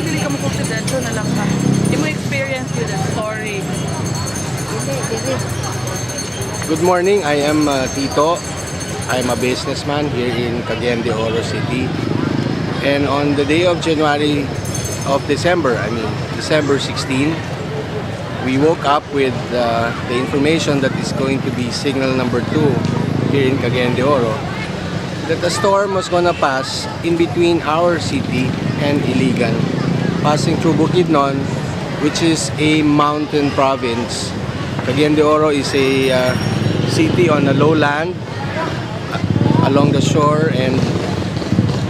dili ka mo confidential na lang ka. Di mo experience yun, the story. Good morning, I am Tito. I'm a businessman here in Cagayan de Oro City. And on the day of December 16, we woke up with the information that is going to be signal number 2 here in Cagayan de Oro, that the storm was gonna pass in between our city and Iligan, passing through Bukidnon, which is a mountain province. Cagayan de Oro is a city on a lowland along the shore, and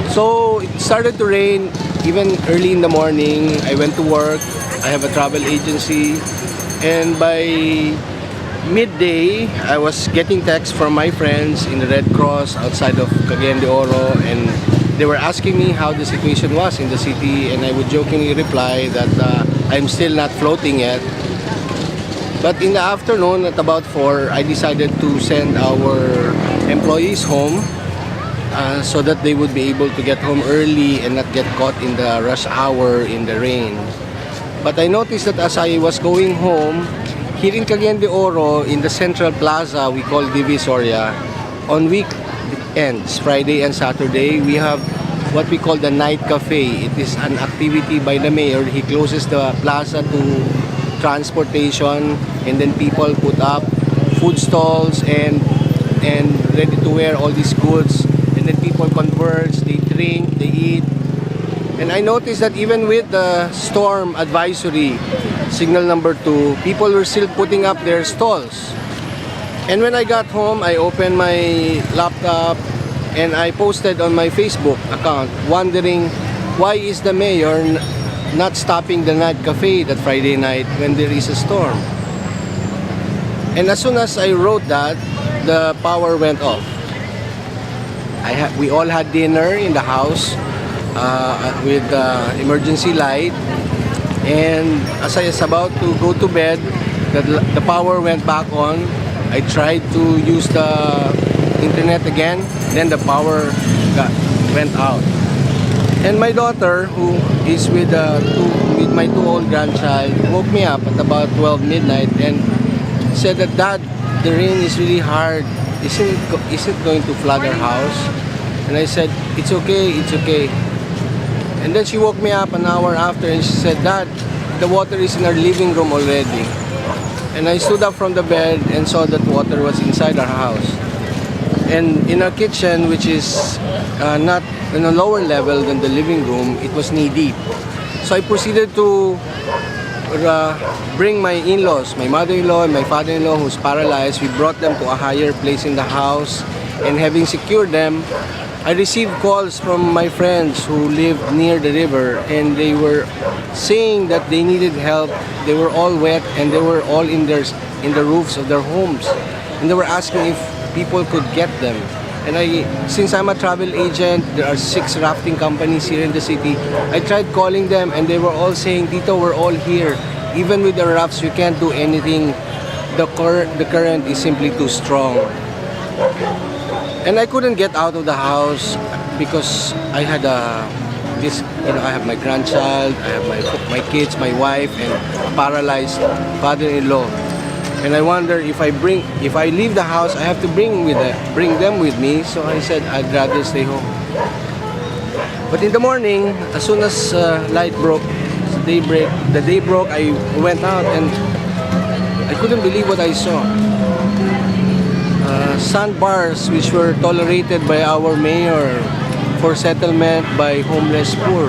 so it started to rain even early in the morning. I went to work. I have a travel agency, and by midday I was getting texts from my friends in the Red Cross outside of Cagayan de Oro, and they were asking me how the situation was in the city, and I would jokingly reply that I'm still not floating yet. But in the afternoon at about 4, I decided to send our employees home so that they would be able to get home early and not get caught in the rush hour in the rain. But I noticed that as I was going home, here in Cagayan de Oro, in the Central Plaza we call Divisoria, on weekends, Friday and Saturday, we have what we call the night cafe. It is an activity by the mayor. He closes the plaza to transportation, and then people put up food stalls and ready to wear all these goods, and then people converse, they drink, they eat. And I noticed that even with the storm advisory signal number 2, people were still putting up their stalls. And when I got home, I opened my laptop and I posted on my Facebook account wondering why is the mayor not stopping the night cafe that Friday night when there is a storm. And as soon as I wrote that, the power went off. We all had dinner in the house with emergency light, and as I was about to go to bed, the power went back on. I tried to use the internet again, then the power went out. And my daughter, who is with my 2-year-old grandchild, woke me up at about 12 midnight and said that, "Dad, the rain is really hard. Is it going to flood our house?" And I said, "It's okay, it's okay." And then she woke me up an hour after and she said, "Dad, the water is in our living room already." And I stood up from the bed and saw that water was inside our house. And in our kitchen, which is not in a lower level than the living room, it was knee deep. So I proceeded to bring my in-laws, my mother-in-law and my father-in-law who's paralyzed. We brought them to a higher place in the house, and having secured them, I received calls from my friends who lived near the river, and they were saying that they needed help. They were all wet and they were all in the roofs of their homes, and they were asking if people could get them. And since I'm a travel agent, there are 6 rafting companies here in the city. I tried calling them and they were all saying, "Tito, we're all here. Even with the rafts, we can't do anything. The current is simply too strong." And I couldn't get out of the house because I had I have my grandchild, I have my kids, my wife, and a paralyzed father-in-law. And I wonder if I leave the house, I have to bring them with me. So I said I'd rather stay home. But in the morning, as soon as the day broke, I went out and I couldn't believe what I saw. Sandbars which were tolerated by our mayor for settlement by homeless poor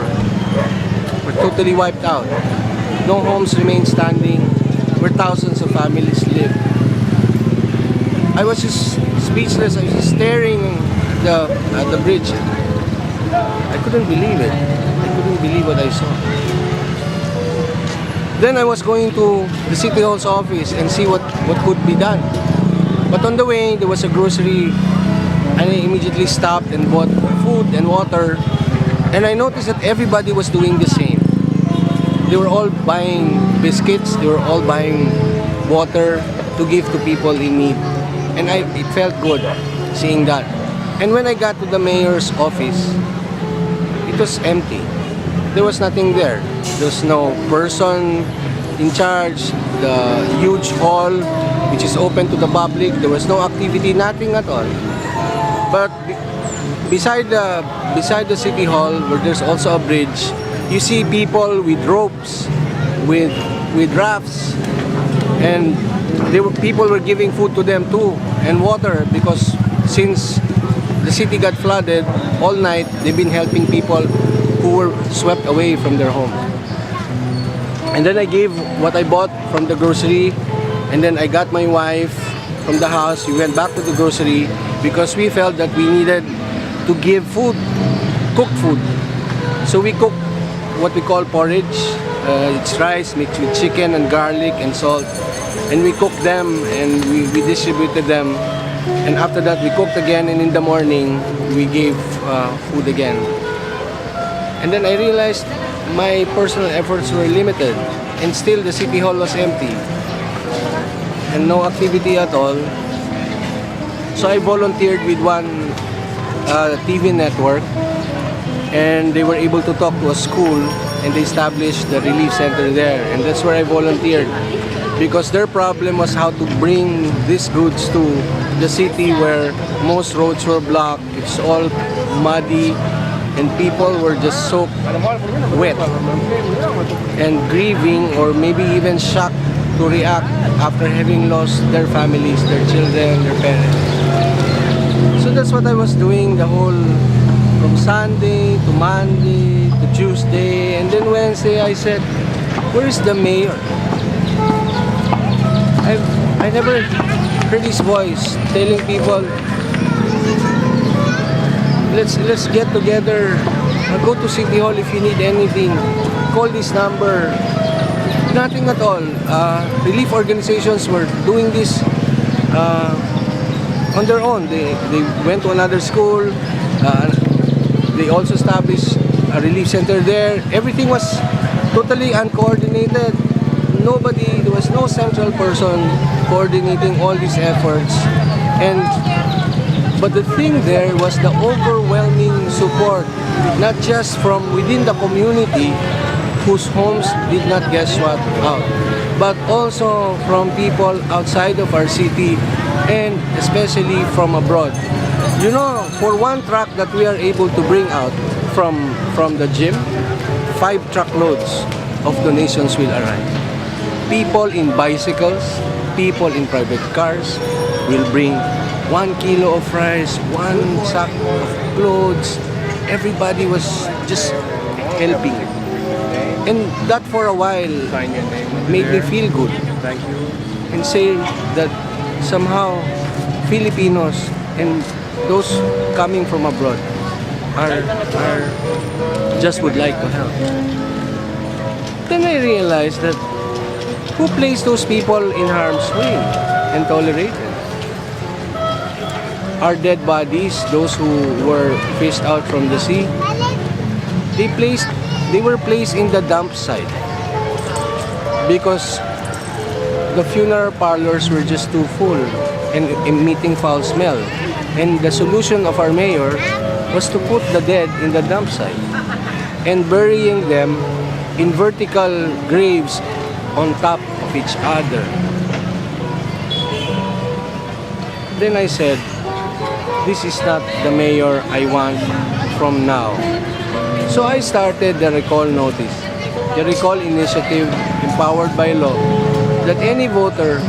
were totally wiped out. No homes remain standing where thousands of families live. I was just speechless. I was just staring at the bridge. I couldn't believe it. I couldn't believe what I saw. Then I was going to the City Hall's office and see what could be done. But on the way, there was a grocery, and I immediately stopped and bought food and water. And I noticed that everybody was doing the same. They were all buying biscuits, they were all buying water to give to people in need. And it felt good seeing that. And when I got to the mayor's office, it was empty. there was nothing there. There's no person in charge. The huge hall, which is open to the public, there was no activity, nothing at all. But beside the city hall, where there's also a bridge, you see people with ropes, with rafts, and people were giving food to them too, and water, because since the city got flooded all night, they've been helping people who were swept away from their home. And then I gave what I bought from the grocery, and then I got my wife from the house. We went back to the grocery because we felt that we needed to give food, cooked food. So we cooked what we call porridge. It's rice mixed with chicken and garlic and salt, and we cooked them and we distributed them. And after that we cooked again, and in the morning we gave food again. And then I realized my personal efforts were limited, and still the city hall was empty and no activity at all. So I volunteered with one TV network, and they were able to talk to a school, and they established the relief center there, and that's where I volunteered, because their problem was how to bring these goods to the city where most roads were blocked. It's all muddy, and people were just soaked wet and grieving, or maybe even shocked to react after having lost their families, their children, their parents. So that's what I was doing the whole, from Sunday to Monday to Tuesday, and then Wednesday I said, where is the mayor? I never heard his voice telling people, let's get together, go to City Hall if you need anything, call this number. Nothing at all. Relief organizations were doing this on their own. They went to another school. They also established a relief center there. Everything was totally uncoordinated. There was no central person coordinating all these efforts. But the thing there was the overwhelming support, not just from within the community whose homes did not get swept out, but also from people outside of our city, and especially from abroad. You know, for one truck that we are able to bring out from the gym, 5 truckloads of donations will arrive. People in bicycles, people in private cars will bring 1 kilo of rice, 1 sack of clothes. Everybody was just helping. And that for a while made me feel good. Thank you. And say that somehow Filipinos and those coming from abroad are just would like to help. Then I realized that who placed those people in harm's way and tolerated? Our dead bodies, those who were fished out from the sea, they were placed in the dump site because the funeral parlors were just too full and emitting foul smell. And the solution of our mayor was to put the dead in the dump site and burying them in vertical graves on top of each other. Then I said, this is not the mayor I want from now. So I started the recall notice, the recall initiative empowered by law, that any voter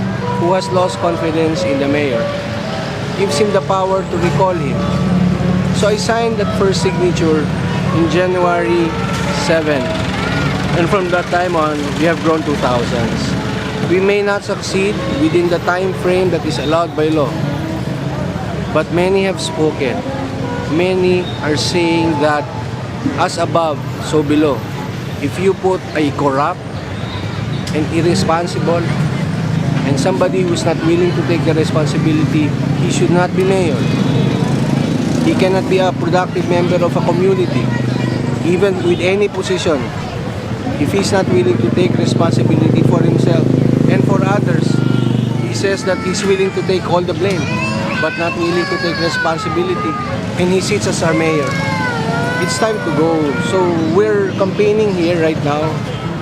who has lost confidence in the mayor gives him the power to recall him. So I signed that first signature in January 7. And from that time on, we have grown to thousands. We may not succeed within the time frame that is allowed by law, but many have spoken. Many are saying that as above, so below. If you put a corrupt and irresponsible and somebody who is not willing to take the responsibility, he should not be mayor. He cannot be a productive member of a community, even with any position, if he's not willing to take responsibility for himself and for others. He says that he's willing to take all the blame, but not willing to take responsibility, and he sits as our mayor. it's time to go. So we're campaigning here right now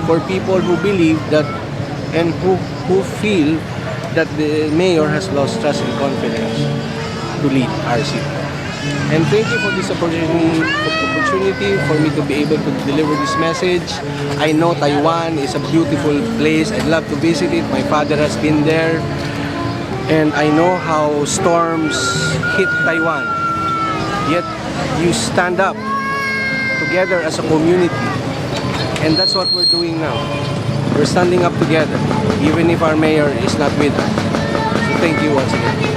for people who believe that and who feel that the mayor has lost trust and confidence to lead our city. And thank you for this opportunity for me to be able to deliver this message. I know Taiwan is a beautiful place. I'd love to visit it. My father has been there. And I know how storms hit Taiwan. Yet you stand up together as a community. And that's what we're doing now. We're standing up together, even if our mayor is not with us. So thank you once again.